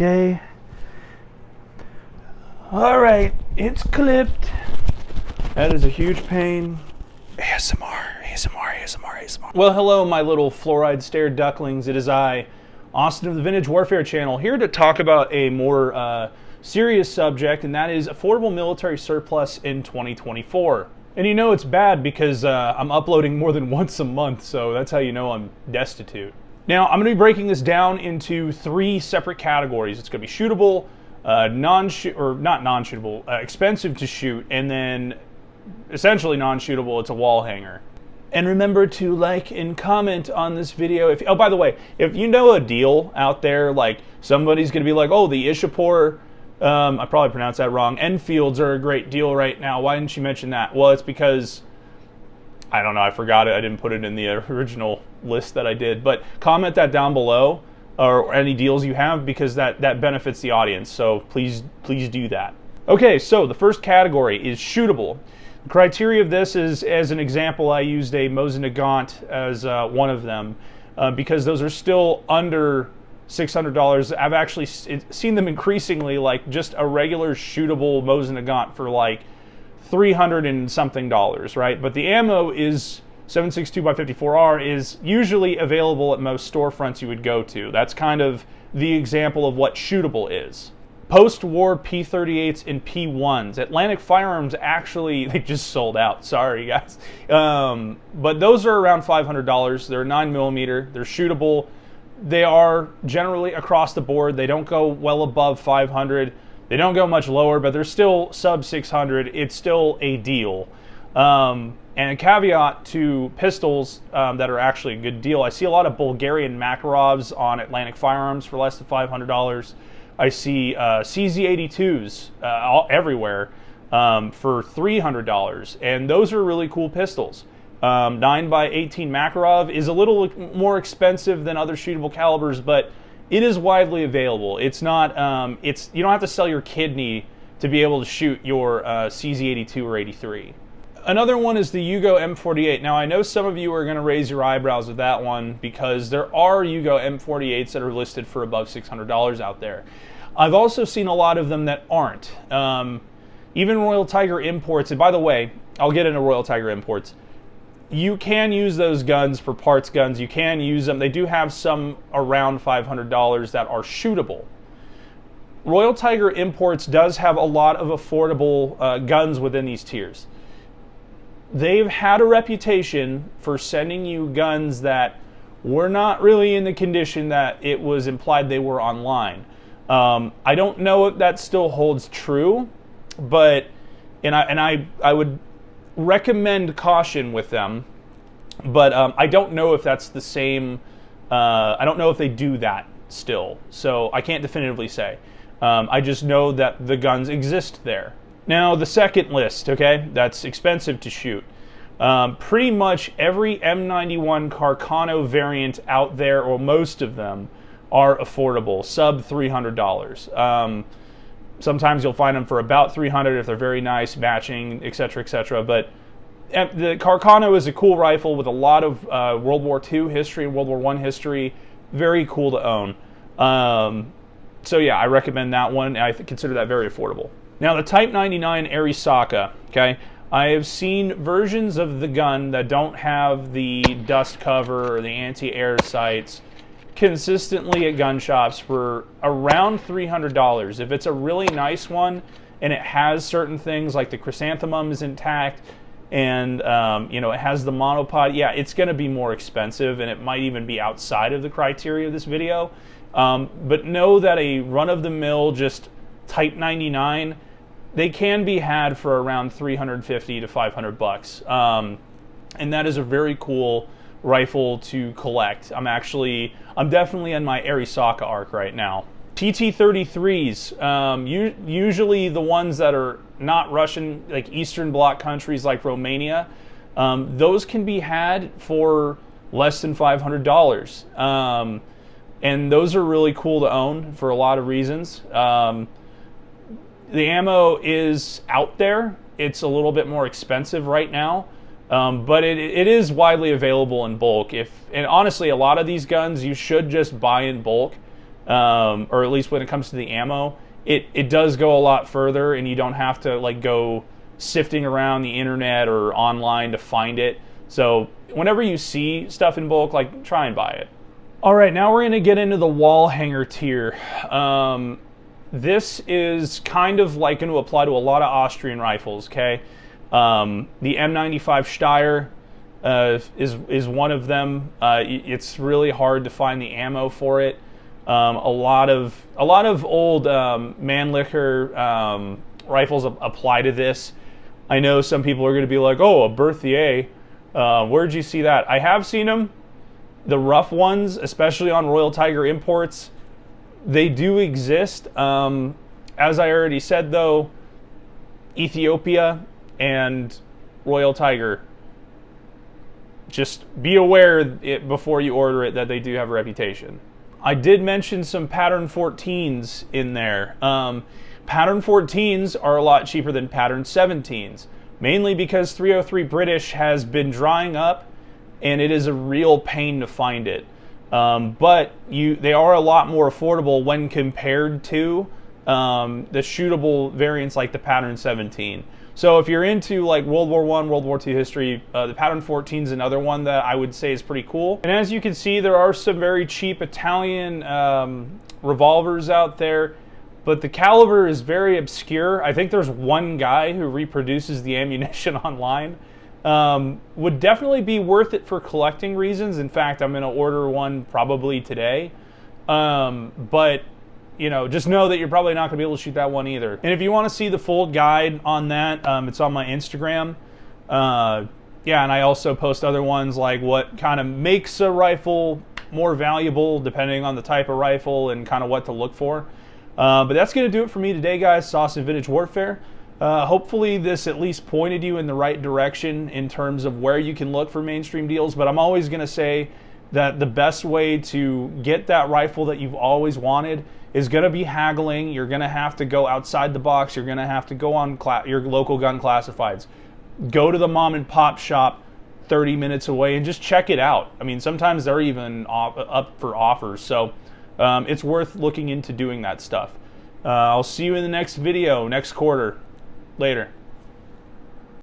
Okay. All right, it's clipped. That is a huge pain. ASMR. Well, hello, my little fluoride stare ducklings. It is I, Austin of the Vintage Warfare channel, here to talk about a more serious subject, and that is affordable military surplus in 2024. And you know it's bad because I'm uploading more than once a month, so that's how you know I'm destitute. Now, I'm going to be breaking this down into three separate categories. It's going to be shootable, expensive to shoot, and then essentially non-shootable. It's a wall hanger. And remember to like and comment on this video. Oh, by the way, if you know a deal out there, like somebody's going to be like, oh, the Ishapore, I probably pronounced that wrong, Enfields are a great deal right now. Why didn't you mention that? Well, it's because, I don't know, I forgot it. I didn't put it in the original list that I did. But comment that down below, or any deals you have, because that benefits the audience. So please do that. Okay, so the first category is shootable. The criteria of this is, as an example, I used a Mosin Nagant as one of them, because those are still under $600. I've actually seen them increasingly, like just a regular shootable Mosin Nagant for like $300 and something, right? But the ammo is 7.62x54R is usually available at most storefronts you would go to. That's kind of the example of what shootable is. Post-war P38s and P1s. Atlantic Firearms actually, they just sold out. Sorry, guys. But those are around $500. They're 9mm. They're shootable. They are generally across the board. They don't go well above 500. They don't go much lower, but they're still sub 600. It's still a deal. And a caveat to pistols that are actually a good deal. I see a lot of Bulgarian Makarovs on Atlantic Firearms for less than $500. I see CZ82s everywhere for $300, and those are really cool pistols. 9x18 Makarov is a little more expensive than other shootable calibers, but it is widely available. It's not, you don't have to sell your kidney to be able to shoot your CZ82 or 83. Another one is the Yugo M48. Now, I know some of you are going to raise your eyebrows with that one because there are Yugo M48s that are listed for above $600 out there. I've also seen a lot of them that aren't. Even Royal Tiger imports, and by the way, I'll get into Royal Tiger imports. You can use those guns for parts guns. You can use them. They do have some around $500 that are shootable. Royal Tiger imports does have a lot of affordable guns within these tiers. They've had a reputation for sending you guns that were not really in the condition that it was implied they were online. I don't know if that still holds true, but I would recommend caution with them, but I don't know if that's the same. I don't know if they do that still, so I can't definitively say. I just know that the guns exist there. Now, the second list, okay, that's expensive to shoot. Pretty much every M91 Carcano variant out there, or most of them, are affordable, sub $300. Sometimes you'll find them for about $300 if they're very nice, matching, etc., etc. But the Carcano is a cool rifle with a lot of World War II history and World War I history. Very cool to own. So yeah, I recommend that one. I consider that very affordable. Now, the Type 99 Arisaka, okay? I have seen versions of the gun that don't have the dust cover or the anti-air sights consistently at gun shops for around $300. If it's a really nice one and it has certain things like the chrysanthemum is intact and you know, it has the monopod, yeah, it's going to be more expensive, and it might even be outside of the criteria of this video. But know that a run-of-the-mill just Type 99, they can be had for around $350 to $500. And that is a very cool rifle to collect. I'm definitely in my Arisaka arc right now. TT-33s, usually the ones that are not Russian, like Eastern Bloc countries like Romania, those can be had for less than $500. And those are really cool to own for a lot of reasons. The ammo is out there. It's a little bit more expensive right now, but it is widely available in bulk. And honestly, a lot of these guns you should just buy in bulk. or at least when it comes to the ammo, it does go a lot further, and you don't have to like go sifting around the internet or online to find it. So whenever you see stuff in bulk, like, try and buy it. All right, now we're going to get into the wall hanger tier. This is kind of like going to apply to a lot of Austrian rifles, okay? The M95 Steyr is one of them. It's really hard to find the ammo for it. A lot of old Mannlicher rifles apply to this. I know some people are going to be like, oh, a Berthier. Where'd you see that? I have seen them. The rough ones, especially on Royal Tiger imports, they do exist. As I already said, though, Ethiopia and Royal Tiger, just be aware before you order it that they do have a reputation. I did mention some pattern 14s in there. Pattern 14s are a lot cheaper than pattern 17s, mainly because 303 British has been drying up, and it is a real pain to find it. But they are a lot more affordable when compared to the shootable variants like the pattern 17. So if you're into like World War I, World War II history, the pattern 14 is another one that I would say is pretty cool. And as you can see, there are some very cheap Italian revolvers out there, but the caliber is very obscure. I think there's one guy who reproduces the ammunition online. Would definitely be worth it for collecting reasons. In fact, I'm going to order one probably today. But, you know, just know that you're probably not going to be able to shoot that one either. And if you want to see the full guide on that, it's on my Instagram. Yeah, and I also post other ones like what kind of makes a rifle more valuable depending on the type of rifle and kind of what to look for. But that's going to do it for me today, guys. Sauce and Vintage Warfare. Hopefully this at least pointed you in the right direction in terms of where you can look for mainstream deals, but I'm always going to say that the best way to get that rifle that you've always wanted is going to be haggling. You're going to have to go outside the box. You're going to have to go on your local gun classifieds. Go to the mom and pop shop 30 minutes away and just check it out. I mean, sometimes they're even up for offers, so it's worth looking into doing that stuff. I'll see you in the next video, next quarter. Later.